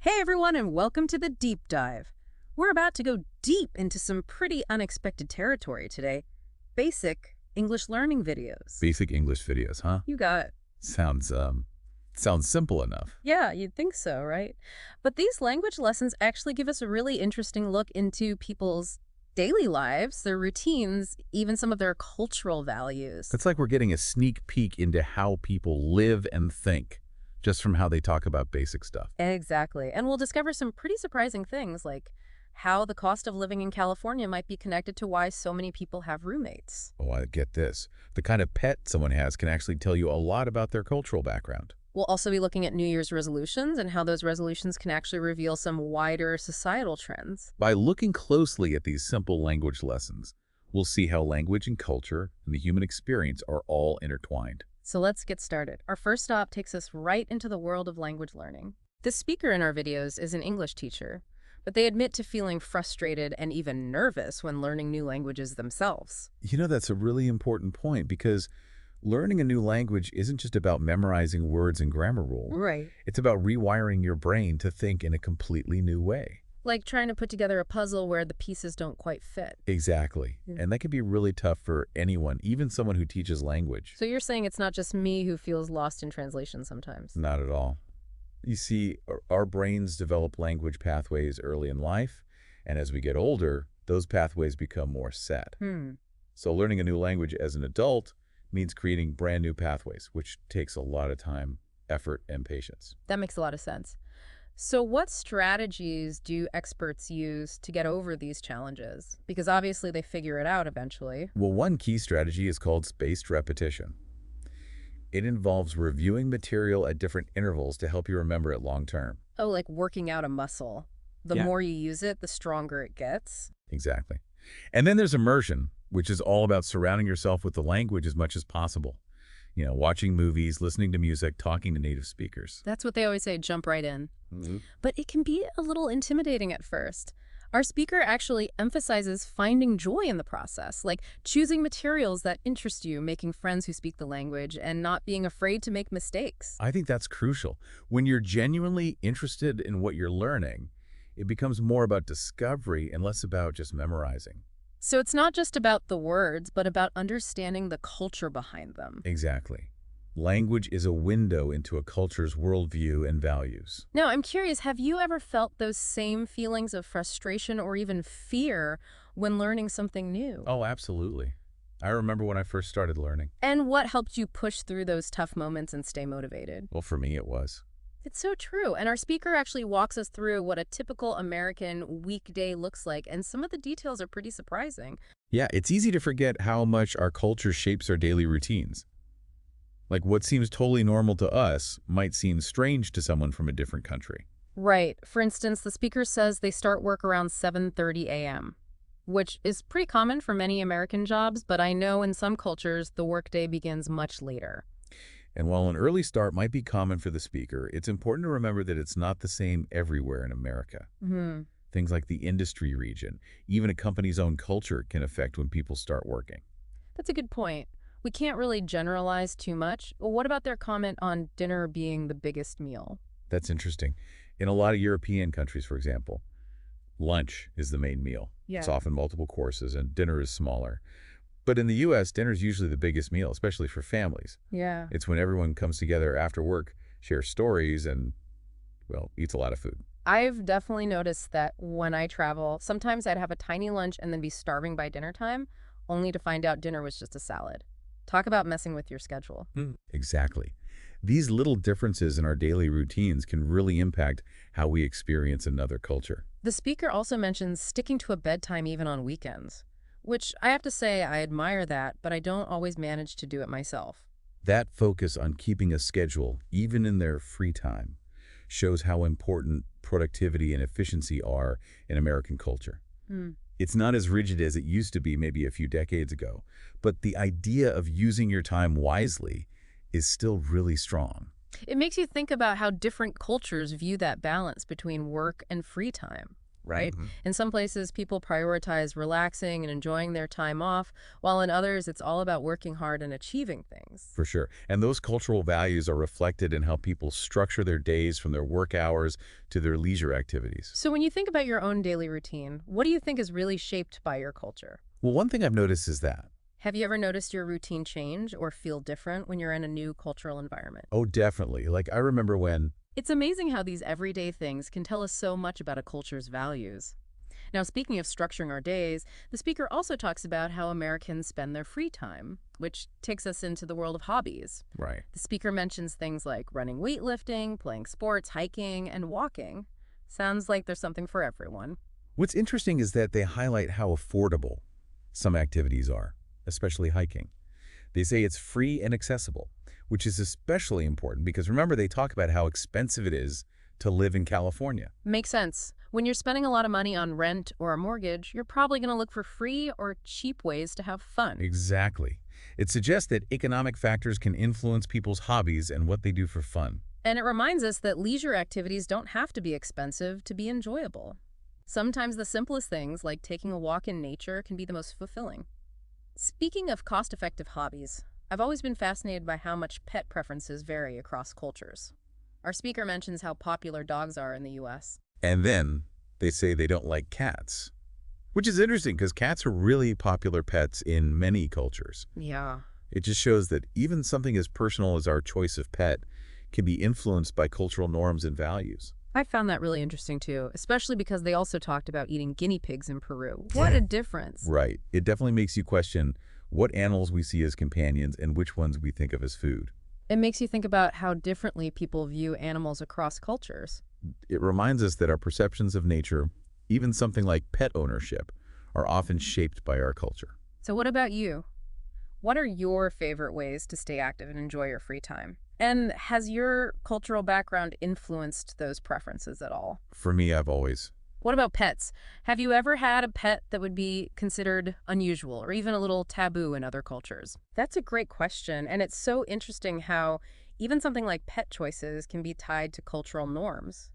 Hey everyone, and welcome to the Deep Dive. We're about to go deep into some pretty unexpected territory today. Basic English learning videos. Basic English videos, huh? You got it. Sounds simple enough. Yeah, you'd think so, right? But these language lessons actually give us a really interesting look into people's daily lives, their routines, even some of their cultural values. It's like we're getting a sneak peek into how people live and think, just from how they talk about basic stuff. Exactly. And we'll discover some pretty surprising things like how the cost of living in California might be connected to why so many people have roommates. Oh, I get this. The kind of pet someone has can actually tell you a lot about their cultural background. We'll also be looking at New Year's resolutions and how those resolutions can actually reveal some wider societal trends. By looking closely at these simple language lessons, we'll see how language and culture and the human experience are all intertwined. So let's get started. Our first stop takes us right into the world of language learning. The speaker in our videos is an English teacher, but they admit to feeling frustrated and even nervous when learning new languages themselves. You know, that's a really important point because learning a new language isn't just about memorizing words and grammar rules. Right. It's about rewiring your brain to think in a completely new way. Like trying to put together a puzzle where the pieces don't quite fit. Exactly. Yeah. And that can be really tough for anyone, even someone who teaches language. So you're saying it's not just me who feels lost in translation sometimes? Not at all. You see, our brains develop language pathways early in life, and as we get older, those pathways become more set. So learning a new language as an adult means creating brand new pathways, which takes a lot of time, effort, and patience. That makes a lot of sense. So what strategies do experts use to get over these challenges? Because obviously they figure it out eventually. Well, one key strategy is called spaced repetition. It involves reviewing material at different intervals to help you remember it long term. Oh, like working out a muscle. The Yeah. more you use it, the stronger it gets. Exactly. And then there's immersion, which is all about surrounding yourself with the language as much as possible. You know, watching movies, listening to music, talking to native speakers. That's what they always say, jump right in. Mm-hmm. But it can be a little intimidating at first. Our speaker actually emphasizes finding joy in the process, like choosing materials that interest you, making friends who speak the language, and not being afraid to make mistakes. I think that's crucial. When you're genuinely interested in what you're learning, it becomes more about discovery and less about just memorizing. So it's not just about the words, but about understanding the culture behind them. Exactly. Language is a window into a culture's worldview and values. Now, I'm curious, have you ever felt those same feelings of frustration or even fear when learning something new? Oh, absolutely. I remember when I first started learning. And what helped you push through those tough moments and stay motivated? Well, for me, it was. It's so true. And our speaker actually walks us through what a typical American weekday looks like, and some of the details are pretty surprising. Yeah, it's easy to forget how much our culture shapes our daily routines. Like what seems totally normal to us might seem strange to someone from a different country. Right. For instance, the speaker says they start work around 7:30 a.m., which is pretty common for many American jobs, but I know in some cultures the workday begins much later. And while an early start might be common for the speaker, it's important to remember that it's not the same everywhere in America. Things like the industry region, even a company's own culture can affect when people start working. That's a good point. We can't really generalize too much. What about their comment on dinner being the biggest meal? That's interesting. In a lot of European countries, for example, lunch is the main meal. It's often multiple courses and dinner is smaller. But in the U.S., dinner is usually the biggest meal, especially for families. Yeah. It's when everyone comes together after work, shares stories, and, well, eats a lot of food. I've definitely noticed that when I travel, sometimes I'd have a tiny lunch and then be starving by dinner time, only to find out dinner was just a salad. Talk about messing with your schedule. Exactly. These little differences in our daily routines can really impact how we experience another culture. The speaker also mentions sticking to a bedtime even on weekends, which I have to say I admire that, but I don't always manage to do it myself. That focus on keeping a schedule, even in their free time, shows how important productivity and efficiency are in American culture. It's not as rigid as it used to be maybe a few decades ago, but the idea of using your time wisely is still really strong. It makes you think about how different cultures view that balance between work and free time. right? Mhm. In some places, people prioritize relaxing and enjoying their time off, while in others, it's all about working hard and achieving things. For sure. And those cultural values are reflected in how people structure their days from their work hours to their leisure activities. So when you think about your own daily routine, what do you think is really shaped by your culture? Well, one thing I've noticed is that, Have you ever noticed your routine change or feel different when you're in a new cultural environment? oh, definitely. Like, I remember when, It's amazing how these everyday things can tell us so much about a culture's values. Now, speaking of structuring our days, the speaker also talks about how Americans spend their free time, which takes us into the world of hobbies. right, The speaker mentions things like running weightlifting, playing sports, hiking, and walking. Sounds like there's something for everyone. what's interesting is that they highlight how affordable some activities are, especially hiking. They say it's free and accessible, which is especially important because remember, they talk about how expensive it is to live in California. Makes sense. When you're spending a lot of money on rent or a mortgage, you're probably going to look for free or cheap ways to have fun. Exactly. It suggests that economic factors can influence people's hobbies and what they do for fun. And it reminds us that leisure activities don't have to be expensive to be enjoyable. Sometimes the simplest things, like taking a walk in nature, can be the most fulfilling. Speaking of cost-effective hobbies, I've always been fascinated by how much pet preferences vary across cultures. Our speaker mentions how popular dogs are in the U.S. And then they say they don't like cats, which is interesting because cats are really popular pets in many cultures. Yeah. It just shows that even something as personal as our choice of pet can be influenced by cultural norms and values. I found that really interesting too, especially because they also talked about eating guinea pigs in Peru. What a difference. Right. It definitely makes you question what animals we see as companions and which ones we think of as food. It makes you think about how differently people view animals across cultures. It reminds us that our perceptions of nature, even something like pet ownership, are often shaped by our culture. So what about you? What are your favorite ways to stay active and enjoy your free time? And has your cultural background influenced those preferences at all? For me, I've always What about pets? Have you ever had a pet that would be considered unusual or even a little taboo in other cultures? That's a great question, and it's so interesting how even something like pet choices can be tied to cultural norms.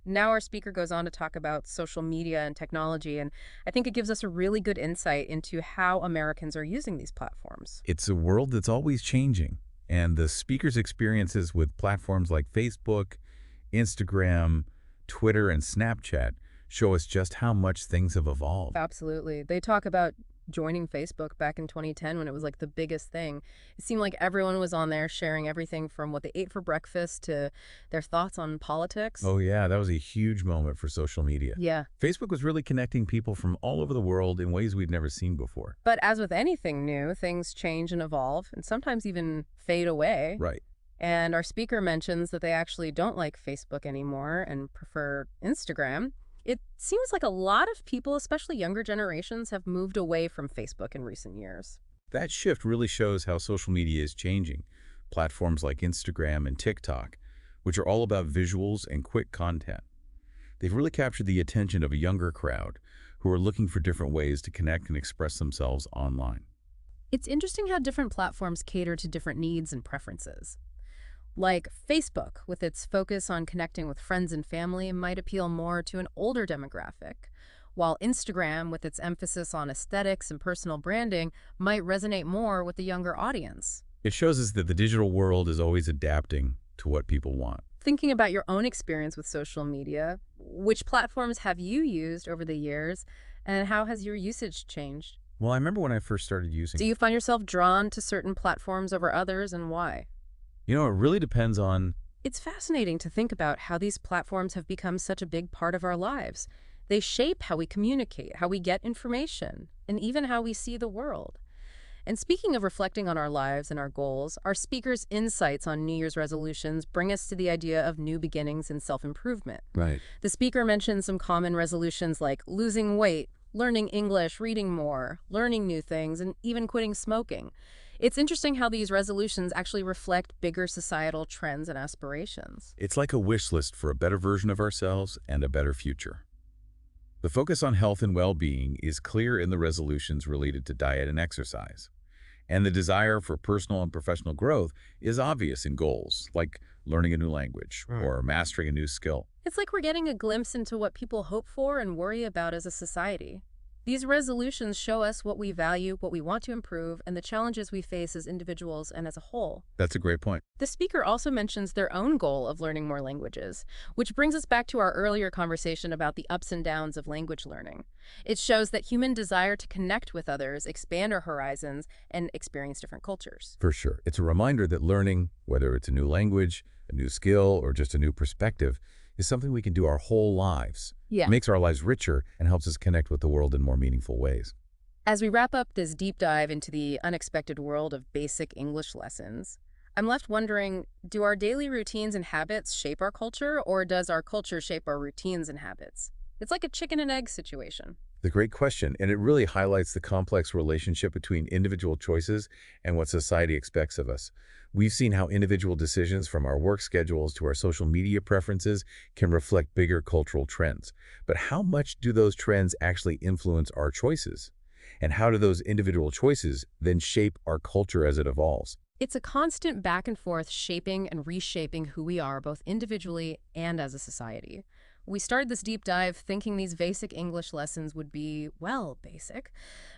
Now our speaker goes on to talk about social media and technology, and I think it gives us a really good insight into how Americans are using these platforms. It's a world that's always changing, and the speaker's experiences with platforms like Facebook, Instagram, Twitter, and Snapchat show us just how much things have evolved. Absolutely. They talk about joining Facebook back in 2010 when it was like the biggest thing. It seemed like everyone was on there sharing everything from what they ate for breakfast to their thoughts on politics. Oh yeah, that was a huge moment for social media. Yeah. Facebook was really connecting people from all over the world in ways we've never seen before. But as with anything new, things change and evolve and sometimes even fade away. Right. And our speaker mentions that they actually don't like Facebook anymore and prefer Instagram. It seems like a lot of people, especially younger generations, have moved away from Facebook in recent years. That shift really shows how social media is changing. Platforms like Instagram and TikTok, which are all about visuals and quick content. They've really captured the attention of a younger crowd who are looking for different ways to connect and express themselves online. It's interesting how different platforms cater to different needs and preferences. Like Facebook, with its focus on connecting with friends and family, might appeal more to an older demographic, while Instagram, with its emphasis on aesthetics and personal branding, might resonate more with the younger audience. It shows us that the digital world is always adapting to what people want. Thinking about your own experience with social media, which platforms have you used over the years, and how has your usage changed? Well, I remember when I first started using Do you find yourself drawn to certain platforms over others, and why? it really depends on. It's fascinating to think about how these platforms have become such a big part of our lives. They shape how we communicate, how we get information, and even how we see the world. And speaking of reflecting on our lives and our goals, our speaker's insights on New Year's resolutions bring us to the idea of new beginnings and self-improvement. Right. The speaker mentions some common resolutions like losing weight, learning English, reading more, learning new things, and even quitting smoking. It's interesting how these resolutions actually reflect bigger societal trends and aspirations. It's like a wish list for a better version of ourselves and a better future. The focus on health and well-being is clear in the resolutions related to diet and exercise. And the desire for personal and professional growth is obvious in goals, like learning a new language or mastering a new skill. It's like we're getting a glimpse into what people hope for and worry about as a society. These resolutions show us what we value, what we want to improve, and the challenges we face as individuals and as a whole. That's a great point. The speaker also mentions their own goal of learning more languages, which brings us back to our earlier conversation about the ups and downs of language learning. It shows that human desire to connect with others, expand our horizons, and experience different cultures. For sure. It's a reminder that learning, whether it's a new language, a new skill, or just a new perspective, is something we can do our whole lives. Yeah. It makes our lives richer and helps us connect with the world in more meaningful ways. As we wrap up this deep dive into the unexpected world of basic English lessons, I'm left wondering, do our daily routines and habits shape our culture, or does our culture shape our routines and habits? It's like a chicken and egg situation. The great question, and it really highlights the complex relationship between individual choices and what society expects of us. We've seen how individual decisions, from our work schedules to our social media preferences, can reflect bigger cultural trends. But how much do those trends actually influence our choices? And how do those individual choices then shape our culture as it evolves? It's a constant back and forth shaping and reshaping who we are, both individually and as a society. We started this deep dive thinking these basic English lessons would be, well, basic,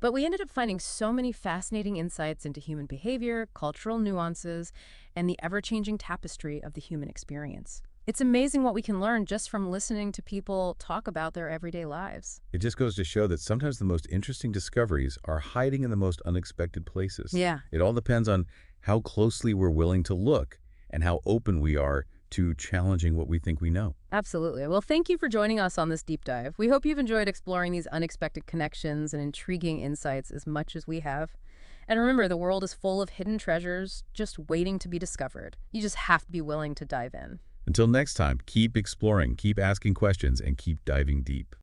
but we ended up finding so many fascinating insights into human behavior, cultural nuances, and the ever-changing tapestry of the human experience. It's amazing what we can learn just from listening to people talk about their everyday lives. It just goes to show that sometimes the most interesting discoveries are hiding in the most unexpected places. Yeah. It all depends on how closely we're willing to look and how open we are to challenging what we think we know. Absolutely. Well, thank you for joining us on this deep dive. We hope you've enjoyed exploring these unexpected connections and intriguing insights as much as we have. And remember, the world is full of hidden treasures just waiting to be discovered. You just have to be willing to dive in. Until next time, keep exploring, keep asking questions, and keep diving deep.